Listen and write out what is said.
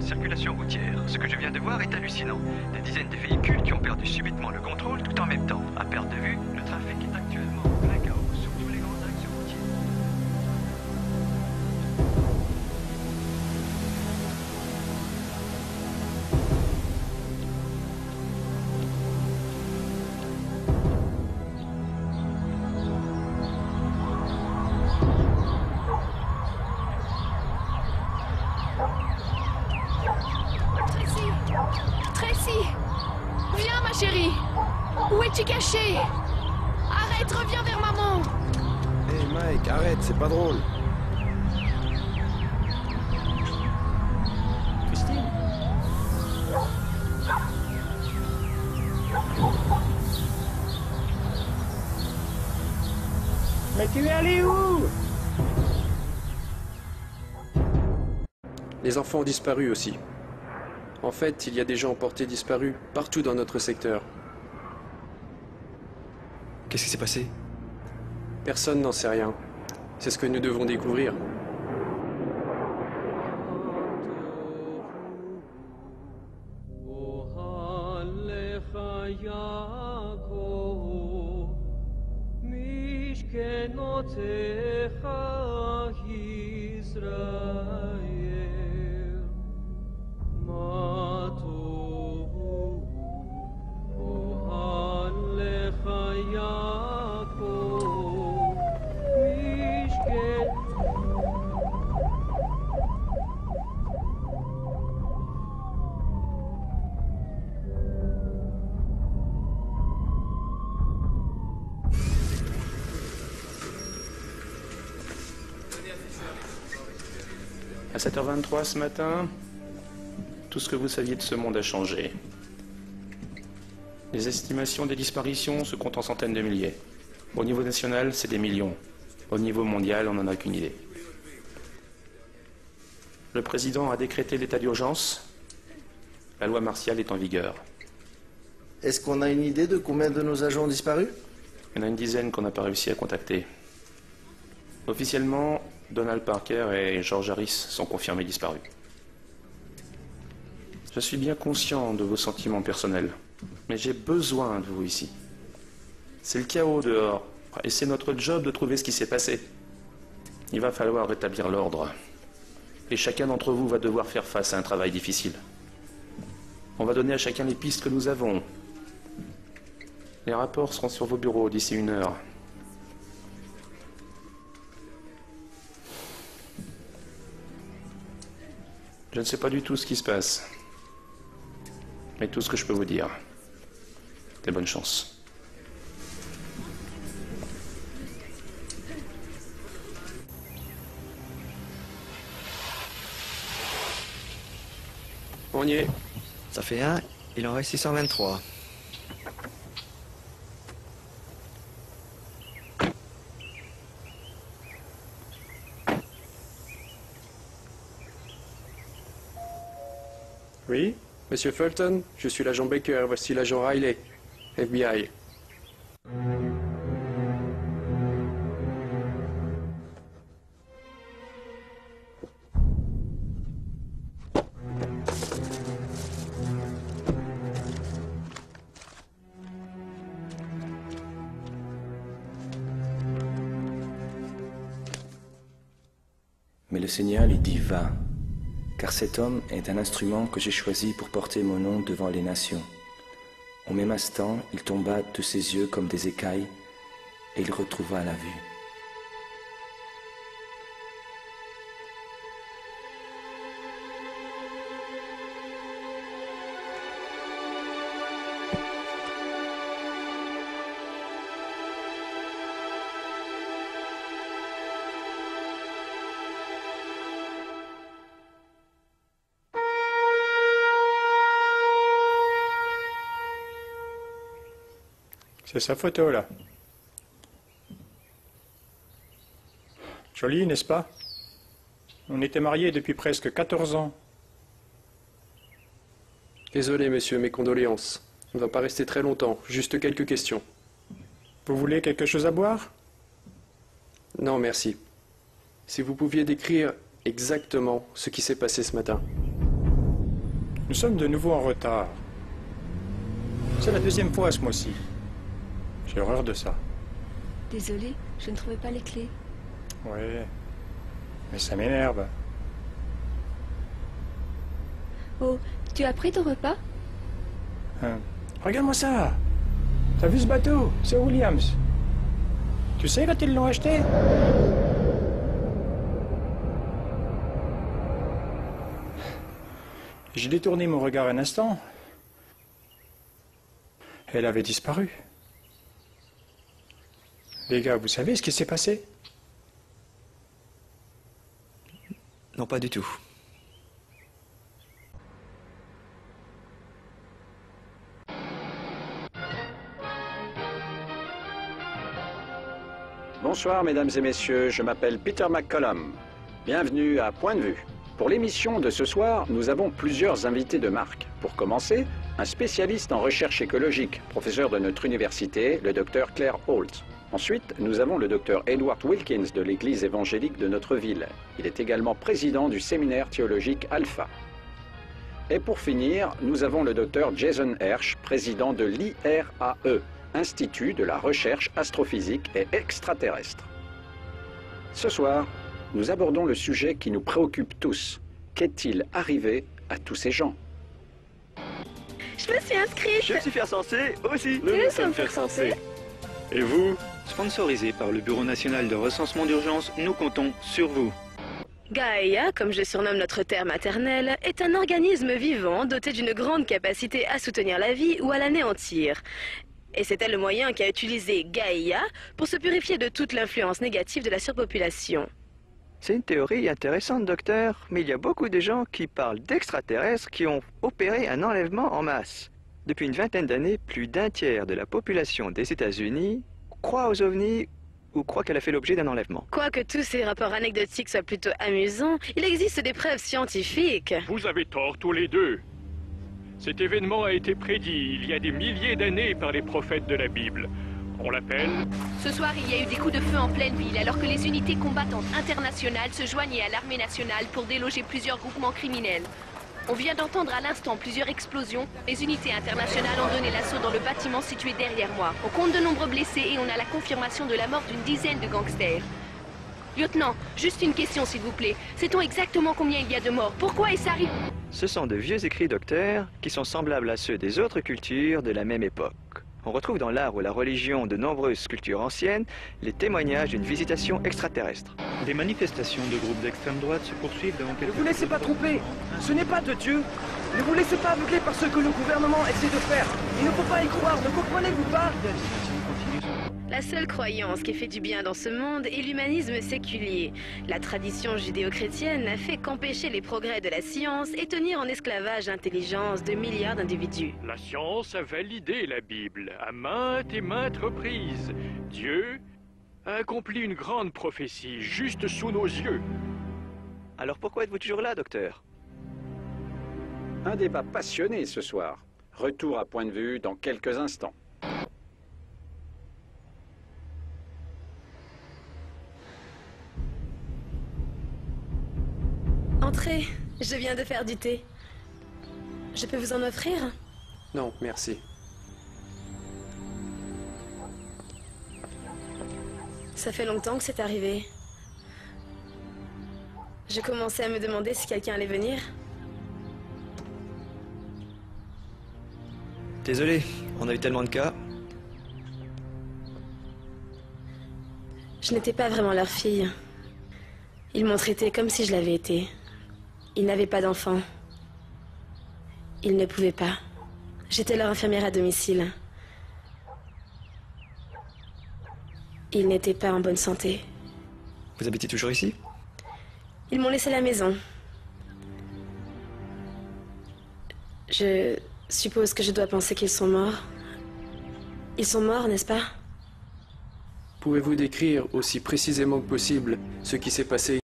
circulation routière. Ce que je viens de voir est hallucinant. Des dizaines de véhicules qui ont perdu subitement le contrôle tout en même temps. À perte de vue, le trafic est actuellement en plein chaos sur tous les grands axes routiers. Viens, ma chérie. Où es-tu caché? Arrête, reviens vers maman. Hey Mike, arrête, c'est pas drôle. Christine? Mais tu es allé où? Les enfants ont disparu aussi. En fait, il y a des gens portés disparus partout dans notre secteur. Qu'est-ce qui s'est passé? Personne n'en sait rien. C'est ce que nous devons découvrir. À 7h23 ce matin, tout ce que vous saviez de ce monde a changé. Les estimations des disparitions se comptent en centaines de milliers. Au niveau national, c'est des millions. Au niveau mondial, on n'en a qu'une idée. Le président a décrété l'état d'urgence. La loi martiale est en vigueur. Est-ce qu'on a une idée de combien de nos agents ont disparu? Il y en a une dizaine qu'on n'a pas réussi à contacter. Officiellement, Donald Parker et George Harris sont confirmés disparus. Je suis bien conscient de vos sentiments personnels, mais j'ai besoin de vous ici. C'est le chaos dehors, et c'est notre job de trouver ce qui s'est passé. Il va falloir rétablir l'ordre. Et chacun d'entre vous va devoir faire face à un travail difficile. On va donner à chacun les pistes que nous avons. Les rapports seront sur vos bureaux d'ici 1 heure. Je ne sais pas du tout ce qui se passe. Mais tout ce que je peux vous dire, c'est bonne chance. On y est. Ça fait 1, il en reste 623. Oui, Monsieur Fulton, je suis l'agent Baker, voici l'agent Riley, FBI. Mais le Seigneur lui dit, va, car cet homme est un instrument que j'ai choisi pour porter mon nom devant les nations. Au même instant, il tomba de ses yeux comme des écailles, et il retrouva la vue. C'est sa photo, là. Jolie, n'est-ce pas? On était mariés depuis presque 14 ans. Désolé, monsieur, mes condoléances. On ne va pas rester très longtemps, juste quelques questions. Vous voulez quelque chose à boire? Non, merci. Si vous pouviez décrire exactement ce qui s'est passé ce matin. Nous sommes de nouveau en retard. C'est la deuxième fois ce mois-ci. J'ai horreur de ça. Désolée, je ne trouvais pas les clés. Ouais, mais ça m'énerve. Oh, tu as pris ton repas? Hein. Regarde-moi ça! T'as vu ce bateau? C'est Williams. Tu sais quand ils l'ont acheté? J'ai détourné mon regard un instant. Elle avait disparu. Les gars, vous savez ce qui s'est passé? Non, pas du tout. Bonsoir mesdames et messieurs, je m'appelle Peter McCollum. Bienvenue à Point de Vue. Pour l'émission de ce soir, nous avons plusieurs invités de marque. Pour commencer, un spécialiste en recherche écologique, professeur de notre université, le Dr Claire Holt. Ensuite, nous avons le Dr Edward Wilkins de l'église évangélique de notre ville. Il est également président du séminaire théologique Alpha. Et pour finir, nous avons le Dr Jason Hersh, président de l'IRAE, Institut de la recherche astrophysique et extraterrestre. Ce soir, nous abordons le sujet qui nous préoccupe tous. Qu'est-il arrivé à tous ces gens? Je me suis inscrite. Je me suis fait censer aussi. Nous sommes fait censer. Et vous? Sponsorisé par le Bureau national de recensement d'urgence, nous comptons sur vous. Gaïa, comme je surnomme notre terre maternelle, est un organisme vivant doté d'une grande capacité à soutenir la vie ou à l'anéantir. Et c'était le moyen qu'a utilisé Gaïa pour se purifier de toute l'influence négative de la surpopulation. C'est une théorie intéressante, docteur, mais il y a beaucoup de gens qui parlent d'extraterrestres qui ont opéré un enlèvement en masse. Depuis une vingtaine d'années, plus d'un tiers de la population des États-Unis croit aux ovnis ou croit qu'elle a fait l'objet d'un enlèvement. Quoique tous ces rapports anecdotiques soient plutôt amusants, il existe des preuves scientifiques. Vous avez tort tous les deux. Cet événement a été prédit il y a des milliers d'années par les prophètes de la Bible. On l'appelle... Ce soir, il y a eu des coups de feu en pleine ville alors que les unités combattantes internationales se joignaient à l'armée nationale pour déloger plusieurs groupements criminels. On vient d'entendre à l'instant plusieurs explosions. Les unités internationales ont donné l'assaut dans le bâtiment situé derrière moi. On compte de nombreux blessés et on a la confirmation de la mort d'une dizaine de gangsters. Lieutenant, juste une question s'il vous plaît. Sait-on exactement combien il y a de morts? Pourquoi est-ce arrivé? Ce sont de vieux écrits, docteur, qui sont semblables à ceux des autres cultures de la même époque. On retrouve dans l'art ou la religion de nombreuses cultures anciennes les témoignages d'une visitation extraterrestre. Des manifestations de groupes d'extrême droite se poursuivent devant quelques... Ne vous laissez pas tromper. Ce n'est pas de Dieu. Ne vous laissez pas aveugler par ce que le gouvernement essaie de faire. Il ne faut pas y croire, ne comprenez-vous pas? La seule croyance qui fait du bien dans ce monde est l'humanisme séculier. La tradition judéo-chrétienne n'a fait qu'empêcher les progrès de la science et tenir en esclavage l'intelligence de milliards d'individus. La science a validé la Bible à maintes et maintes reprises. Dieu a accompli une grande prophétie juste sous nos yeux. Alors pourquoi êtes-vous toujours là, docteur? Un débat passionné ce soir. Retour à Point de Vue dans quelques instants. Entrez, je viens de faire du thé. Je peux vous en offrir? Non, merci. Ça fait longtemps que c'est arrivé. Je commençais à me demander si quelqu'un allait venir. Désolé, on a eu tellement de cas. Je n'étais pas vraiment leur fille. Ils m'ont traitée comme si je l'avais été. Ils n'avaient pas d'enfants. Ils ne pouvaient pas. J'étais leur infirmière à domicile. Ils n'étaient pas en bonne santé. Vous habitez toujours ici? Ils m'ont laissé la maison. Je suppose que je dois penser qu'ils sont morts. Ils sont morts, n'est-ce pas? Pouvez-vous décrire aussi précisément que possible ce qui s'est passé